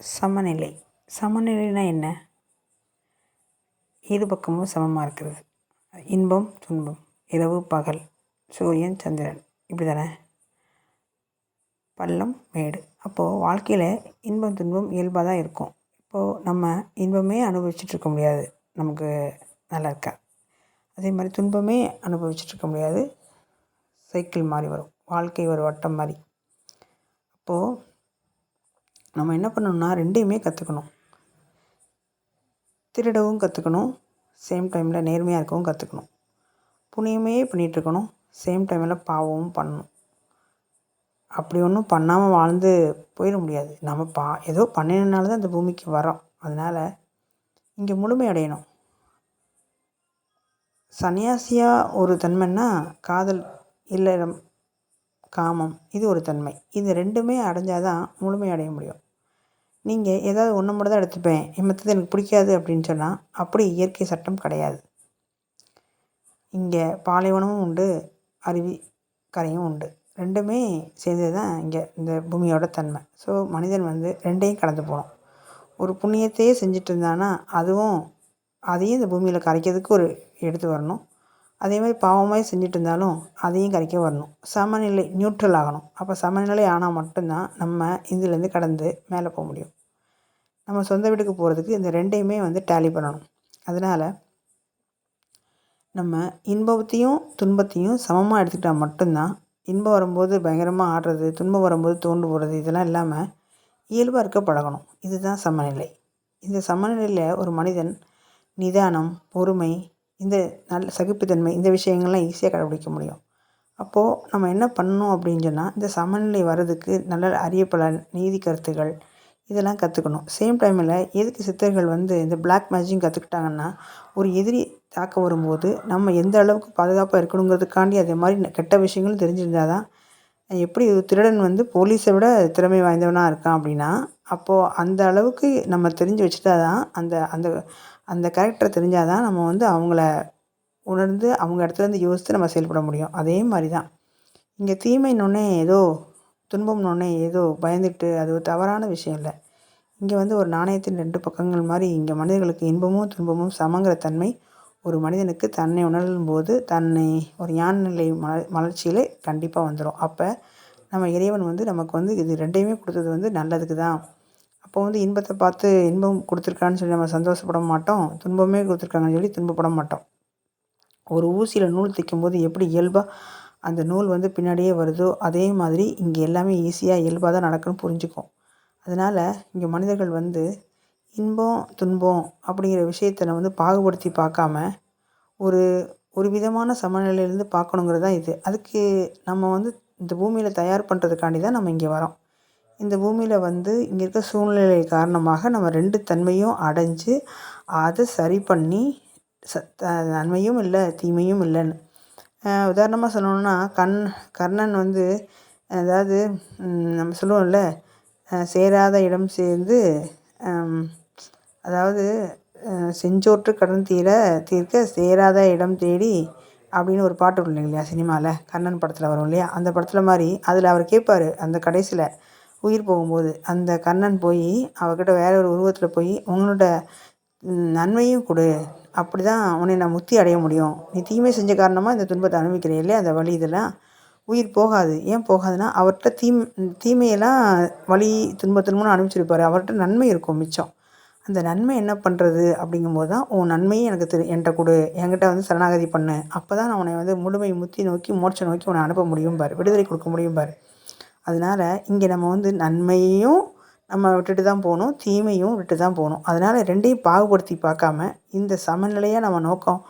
சமநிலை. சமநிலைனா என்ன? இரு பக்கமும் சமமாக இருக்கிறது. இன்பம் துன்பம், இரவு பகல், சூரியன் சந்திரன், இப்படி தானே? பள்ளம் மேடு. அப்போது வாழ்க்கையில் இன்பம் துன்பம் இயல்பாக தான் இருக்கும். இப்போது நம்ம இன்பமே அனுபவிச்சுட்ருக்க முடியாது, நமக்கு நல்லா இருக்கா. அதே மாதிரி துன்பமே அனுபவிச்சுட்ருக்க முடியாது, சைக்கிள் மாதிரி வரும், வாழ்க்கை ஒரு வட்டம் மாதிரி. அப்போது நம்ம என்ன பண்ணணும்னா ரெண்டையுமே கற்றுக்கணும். திருடவும் கற்றுக்கணும், சேம் டைமில் நேர்மையாக இருக்கவும் கற்றுக்கணும். புண்ணியமே பண்ணிகிட்ருக்கணும், சேம் டைமில் பாவமும் பண்ணணும். அப்படி ஒன்றும் பண்ணாமல் வாழ்ந்து போயிட முடியாது. நம்ம ஏதோ பண்ணினால தான் இந்த பூமிக்கு வரோம். அதனால் இங்கே முழுமை அடையணும். சன்னியாசியாக ஒரு தன்மைன்னா காதல், இல்லறம், காமம், இது ஒரு தன்மை. இது ரெண்டுமே அடைஞ்சால் தான் முழுமை அடைய முடியும். நீங்கள் ஏதாவது ஒன்று மட்டும் தான் எடுத்துப்பேன், மற்றது எனக்கு பிடிக்காது அப்படின்னு சொன்னால் அப்படி இயற்கை சட்டம் கிடையாது. இங்கே பாலைவனமும் உண்டு, அருவி கரையும் உண்டு. ரெண்டுமே சேர்ந்தது தான் இங்கே இந்த பூமியோட தன்மை. ஸோ மனிதன் ரெண்டையும் கடந்து போகணும். ஒரு புண்ணியத்தையே செஞ்சுட்டு இருந்தானா அதையும் இந்த பூமியில் கரைக்கிறதுக்கு ஒரு எடுத்து வரணும். அதே மாதிரி பாவமாக செஞ்சுட்டு இருந்தாலும் அதையும் கரைக்க வரணும். சமநிலை, நியூட்ரல் ஆகணும். அப்போ சமநிலை ஆனால் மட்டும்தான் நம்ம இதுலேருந்து கடந்து மேலே போக முடியும். நம்ம சொந்த வீட்டுக்கு போகிறதுக்கு இந்த ரெண்டையுமே டேலி பண்ணணும். அதனால் நம்ம இன்பத்தையும் துன்பத்தையும் சமமாக எடுத்துக்கிட்டால் மட்டும்தான், இன்பம் வரும்போது பயங்கரமாக ஆடுறது, துன்பம் வரும்போது தோண்டு போடுறது, இதெல்லாம் இல்லாமல் இயல்பாக இருக்க பழகணும். இதுதான் சமநிலை. இந்த சமநிலையில் ஒரு மனிதன் நிதானம், பொறுமை, இந்த நல்ல சகிப்புத்தன்மை, இந்த விஷயங்கள்லாம் ஈஸியாக கடைபிடிக்க முடியும். அப்போது நம்ம என்ன பண்ணணும் அப்படின்னு சொன்னால், இந்த சமநிலை வர்றதுக்கு நல்ல அரிய பல நீதி கருத்துகள் இதெல்லாம் கற்றுக்கணும். சேம் டைமில் எதுக்கு சித்தர்கள் இந்த பிளாக் மேஜிக் கற்றுக்கிட்டாங்கன்னா, ஒரு எதிரி தாக்க வரும்போது நம்ம எந்த அளவுக்கு பாதுகாப்பாக இருக்கணுங்கிறதுக்காண்டி அதே மாதிரி கெட்ட விஷயங்களும் தெரிஞ்சிருந்தால் தான். எப்படி திருடன் போலீஸை விட திறமை வாய்ந்தவனாக இருக்கான் அப்படின்னா, அப்போது அந்த அளவுக்கு நம்ம தெரிஞ்சு வச்சுட்டா தான், அந்த அந்த அந்த கேரக்டரை தெரிஞ்சால் தான் நம்ம அவங்கள உணர்ந்து அவங்க இடத்துலேருந்து யோசித்து நம்ம செயல்பட முடியும். அதே மாதிரி தான் இங்கே தீமைன்னொன்னே ஏதோ துன்பம்னொன்னே ஏதோ பயந்துட்டு அது ஒரு தவறான விஷயம் இல்லை. இங்கே ஒரு நாணயத்தின் 2 பக்கங்கள் மாதிரி இங்கே மனிதர்களுக்கு இன்பமும் துன்பமும் சமங்கிற தன்மை ஒரு மனிதனுக்கு தன்னை உணரும் போது தன்னை ஒரு ஞான நிலை மலர்ச்சியில் கண்டிப்பாக வந்துடும். அப்போ நம்ம இறைவன் நமக்கு இது ரெண்டையுமே கொடுத்தது நல்லதுக்கு தான். அப்போ இன்பத்தை பார்த்து இன்பம் கொடுத்துருக்கான்னு சொல்லி நம்ம சந்தோஷப்பட மாட்டோம், துன்பமே கொடுத்துருக்காங்கன்னு சொல்லி துன்பப்பட மாட்டோம். ஒரு ஊசியில் நூல் தைக்கும்போது எப்படி இயல்பாக அந்த நூல் பின்னாடியே வருதோ, அதே மாதிரி இங்கே எல்லாமே ஈஸியாக இயல்பாக தான் நடக்குன்னு புரிஞ்சுக்கும். அதனால் இங்கே மனிதர்கள் இன்பம் துன்பம் அப்படிங்கிற விஷயத்தை பாகுபடுத்தி பார்க்காம ஒரு விதமான சமநிலையிலேருந்து பார்க்கணுங்கிறது தான் இது. அதுக்கு நம்ம இந்த பூமியில் தயார் பண்ணுறதுக்காண்டி தான் நம்ம இங்கே வரோம். இந்த பூமியில் இங்கே இருக்க சூழ்நிலை காரணமாக நம்ம 2 தன்மையும் அடைஞ்சு அதை சரி பண்ணி நன்மையும் இல்லை தீமையும் இல்லைன்னு. உதாரணமாக சொல்லணுன்னா கர்ணன் அதாவது நம்ம சொல்லுவோம்ல, சேராத இடம் சேர்ந்து, அதாவது செஞ்சோற்று கடன் தீர்க்க சேராத இடம் தேடி அப்படின்னு ஒரு பாட்டு இல்லை இல்லையா சினிமாவில், கர்ணன் படத்தில் வரும் இல்லையா, அந்த படத்தில் மாதிரி அதில் அவர் கேட்பார் அந்த கடைசியில் உயிர் போகும்போது, அந்த கர்ணன் போய் அவர்கிட்ட வேற ஒரு உருவத்தில் போய் உங்களோட நன்மையும் கொடு, அப்படி தான் உன்னை நான் முக்தி அடைய முடியும், நீ தீமை செஞ்ச காரணமாக இந்த துன்பத்தை அனுபவிக்கிறேன் இல்லையா, அந்த வலி இதெல்லாம் உயிர் போகாது. ஏன் போகாதுன்னா அவர்கிட்ட தீமையெல்லாம் வலி துன்பத்துன்னு அனுபவிச்சிருப்பார், அவர்கிட்ட நன்மை இருக்கும் மிச்சம். அந்த நன்மை என்ன பண்ணுறது அப்படிங்கும்போது தான், உன் நன்மையை எனக்கு என்கிட்ட கொடு, என்கிட்ட சரணாகதி பண்ணு, அப்போ தான் நான் உன்னை முழுமை முக்தி நோக்கி மோட்சம் நோக்கி உன்னை அனுப்ப முடியும் பார், விடுதலை கொடுக்க முடியும் பார். அதனால் இங்கே நம்ம நன்மையையும் நம்ம விட்டுட்டு தான் போகணும், தீமையும் விட்டு தான் போகணும். அதனால் ரெண்டையும் பாகுபடுத்தி பார்க்காம இந்த சமநிலையாக நம்ம நோக்கம்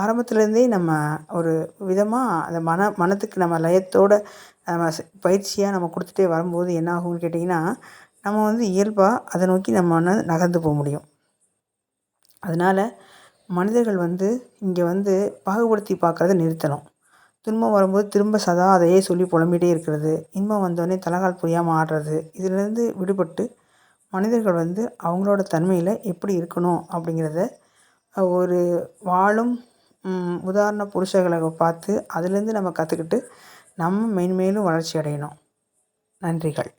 ஆரம்பத்துலேருந்தே நம்ம ஒரு விதமாக அந்த மனத்துக்கு நம்ம லயத்தோடு நம்ம பயிற்சியாக நம்ம கொடுத்துட்டே வரும்போது என்ன ஆகும்னு கேட்டிங்கன்னா, நம்ம இயல்பாக அதை நோக்கி நம்ம நகர்ந்து போக முடியும். அதனால் மனிதர்கள் இங்கே பாகுபடுத்தி பார்க்குறத நிறுத்தணும். துன்பம் வரும்போது திரும்ப சதா அதையே சொல்லி புலம்பிகிட்டே இருக்கிறது, இன்பம் வந்தோடனே தலகால் புரியாமல் ஆடுறது, இதிலேருந்து விடுபட்டு மனிதர்கள் அவங்களோட தன்மையில் எப்படி இருக்கணும் அப்படிங்கிறத ஒரு வாழும் உதாரண புருஷர்களை பார்த்து அதுலேருந்து நம்ம கற்றுக்கிட்டு நம்ம மேன்மேலும் வளர்ச்சி அடையணும். நன்றிகள்.